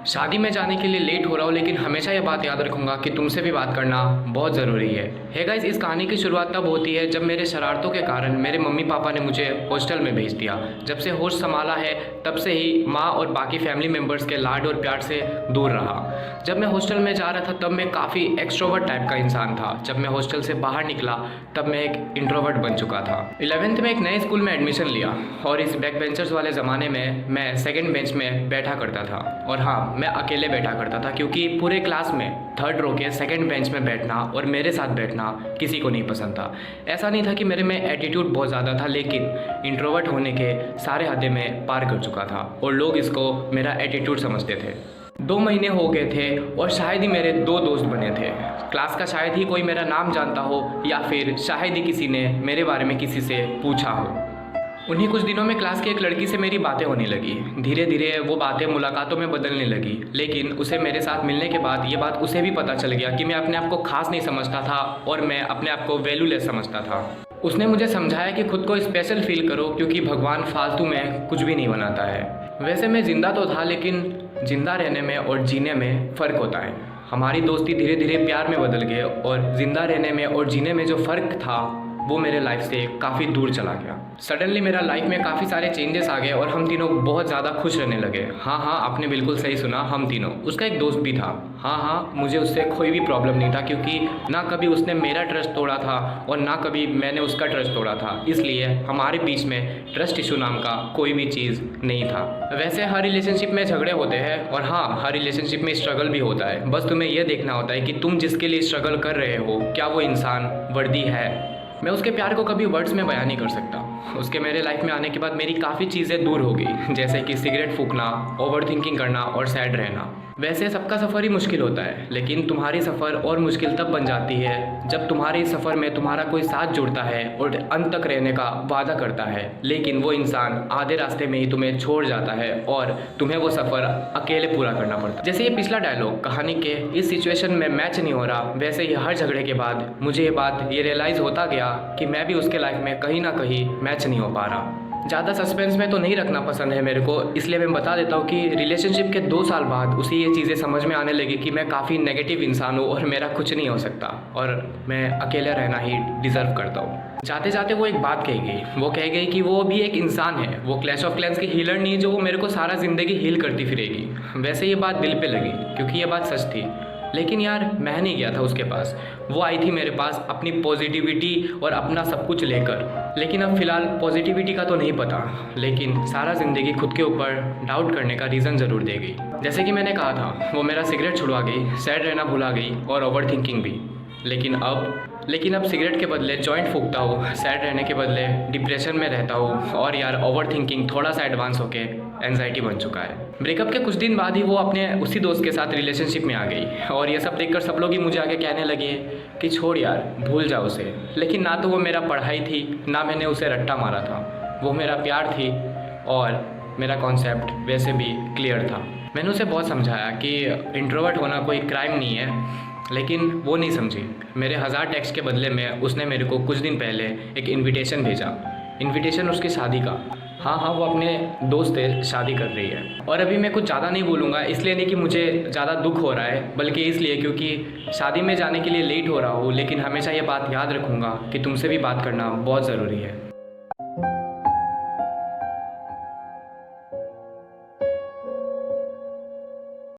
शादी में जाने के लिए लेट हो रहा हूँ, लेकिन हमेशा ये बात याद रखूँगा कि तुमसे भी बात करना बहुत ज़रूरी है। हे गाइस, इस कहानी की शुरुआत तब होती है जब मेरे शरारतों के कारण मेरे मम्मी पापा ने मुझे हॉस्टल में भेज दिया। जब से होश संभाला है तब से ही माँ और बाकी फैमिली मेम्बर्स के लाड और प्यार से दूर रहा। जब मैं हॉस्टल में जा रहा था तब मैं काफ़ी एक्सट्रोवर्ट टाइप का इंसान था। जब मैं हॉस्टल से बाहर निकला तब मैं एक इंट्रोवर्ट बन चुका था। 11th में एक नए स्कूल में एडमिशन लिया और इस बैक बेंचर्स वाले ज़माने में मैं सेकेंड बेंच में बैठा करता था। और हाँ, मैं अकेले बैठा करता था क्योंकि पूरे क्लास में थर्ड रो के सेकंड बेंच में बैठना और मेरे साथ बैठना किसी को नहीं पसंद था। ऐसा नहीं था कि मेरे में एटीट्यूड बहुत ज़्यादा था, लेकिन इंट्रोवर्ट होने के सारे हदें में पार कर चुका था और लोग इसको मेरा एटीट्यूड समझते थे। 2 महीने हो गए थे और शायद ही मेरे 2 दोस्त बने थे। क्लास का शायद ही कोई मेरा नाम जानता हो या फिर शायद ही किसी ने मेरे बारे में किसी से पूछा हो। उन्हीं कुछ दिनों में क्लास की एक लड़की से मेरी बातें होने लगी। धीरे धीरे वो बातें मुलाकातों में बदलने लगी, लेकिन उसे मेरे साथ मिलने के बाद ये बात उसे भी पता चल गया कि मैं अपने आप को खास नहीं समझता था और मैं अपने आप को वैल्यूलेस समझता था। उसने मुझे समझाया कि खुद को स्पेशल फील करो क्योंकि भगवान फालतू में कुछ भी नहीं बनाता है। वैसे मैं ज़िंदा तो था, लेकिन ज़िंदा रहने में और जीने में फ़र्क होता है। हमारी दोस्ती धीरे धीरे प्यार में बदल गई और ज़िंदा रहने में और जीने में जो फ़र्क था वो मेरे लाइफ से काफ़ी दूर चला गया। सडनली मेरा लाइफ में काफ़ी सारे चेंजेस आ गए और हम तीनों बहुत ज़्यादा खुश रहने लगे। हाँ, आपने बिल्कुल सही सुना, हम तीनों। उसका एक दोस्त भी था। हाँ, मुझे उससे कोई भी प्रॉब्लम नहीं था क्योंकि ना कभी उसने मेरा ट्रस्ट तोड़ा था और ना कभी मैंने उसका ट्रस्ट तोड़ा था। इसलिए हमारे बीच में ट्रस्ट इशू नाम का कोई भी चीज़ नहीं था। वैसे हर रिलेशनशिप में झगड़े होते हैं और हाँ, हर रिलेशनशिप में स्ट्रगल भी होता है। बस तुम्हें यह देखना होता है कि तुम जिसके लिए स्ट्रगल कर रहे हो क्या वो इंसान वर्दी है। मैं उसके प्यार को कभी वर्ड्स में बयान नहीं कर सकता। उसके मेरे लाइफ में आने के बाद मेरी काफ़ी चीज़ें दूर हो गई, जैसे कि सिगरेट फूकना, ओवरथिंकिंग करना और सैड रहना। वैसे सबका सफ़र ही मुश्किल होता है, लेकिन तुम्हारी सफ़र और मुश्किल तब बन जाती है जब तुम्हारे सफ़र में तुम्हारा कोई साथ जुड़ता है और अंत तक रहने का वादा करता है, लेकिन वो इंसान आधे रास्ते में ही तुम्हें छोड़ जाता है और तुम्हें वो सफ़र अकेले पूरा करना पड़ता है। जैसे ये पिछला डायलॉग कहानी के इस सिचुएशन में मैच नहीं हो रहा, वैसे ही हर झगड़े के बाद मुझे ये रियलाइज़ होता गया कि मैं भी उसके लाइफ में कहीं ना कहीं मैच नहीं हो पा रहा। ज़्यादा सस्पेंस में तो नहीं रखना पसंद है मेरे को, इसलिए मैं बता देता हूँ कि रिलेशनशिप के 2 साल बाद उसे ये चीज़ें समझ में आने लगी कि मैं काफ़ी नेगेटिव इंसान हूँ और मेरा कुछ नहीं हो सकता और मैं अकेले रहना ही डिज़र्व करता हूँ। जाते जाते वो एक बात कह गई। वो कह गई कि वो भी एक इंसान है, वो क्लैश ऑफ क्लैंस की हीलर नहीं जो वो मेरे को सारा ज़िंदगी हील करती फिरेगी। वैसे ये बात दिल पे लगी क्योंकि ये बात सच थी, लेकिन यार मैं नहीं गया था उसके पास। वो आई थी मेरे पास अपनी पॉजिटिविटी और अपना सब कुछ लेकर। लेकिन अब फ़िलहाल पॉजिटिविटी का तो नहीं पता, लेकिन सारा ज़िंदगी खुद के ऊपर डाउट करने का रीज़न ज़रूर दे गई। जैसे कि मैंने कहा था, वो मेरा सिगरेट छुड़वा गई, सैड रहना भुला गई और ओवर थिंकिंग भी। लेकिन अब सिगरेट के बदले जॉइंट फूकता हूँ, सैड रहने के बदले डिप्रेशन में रहता हूँ और यार ओवर थिंकिंग थोड़ा सा एडवांस होके एंजाइटी बन चुका है। ब्रेकअप के कुछ दिन बाद ही वो अपने उसी दोस्त के साथ रिलेशनशिप में आ गई और ये सब देखकर सब लोग ही मुझे आके कहने लगे कि छोड़ यार, भूल जाओ उसे। लेकिन ना तो वो मेरा पढ़ाई थी, ना मैंने उसे रट्टा मारा था। वो मेरा प्यार थी और मेरा कॉन्सेप्ट वैसे भी क्लियर था। मैंने उसे बहुत समझाया कि इंट्रोवर्ट होना कोई क्राइम नहीं है, लेकिन वो नहीं समझी। मेरे 1000 टेक्स्ट के बदले में उसने मेरे को कुछ दिन पहले एक इनविटेशन भेजा। इनविटेशन उसकी शादी का। हाँ, वो अपने दोस्त से शादी कर रही है। और अभी मैं कुछ ज़्यादा नहीं बोलूँगा, इसलिए नहीं कि मुझे ज़्यादा दुख हो रहा है, बल्कि इसलिए क्योंकि शादी में जाने के लिए लेट हो रहा हूँ, लेकिन हमेशा ये बात याद रखूँगा कि तुमसे भी बात करना बहुत ज़रूरी है।